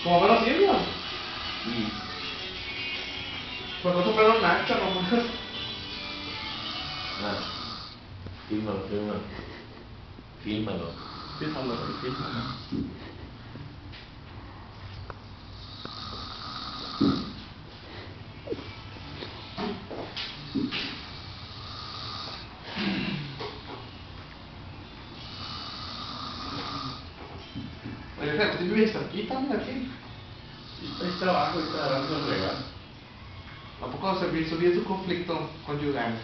¿Cómo van haciendo? Y Pues nosotros fueron Nacho nomás. ah, fírmalo. Fírmalo. Oye, ¿tú vives cerquita, mira aquí? Ahí trabajo y está dando el regalo. ¿A poco se vio su conflicto conyugal?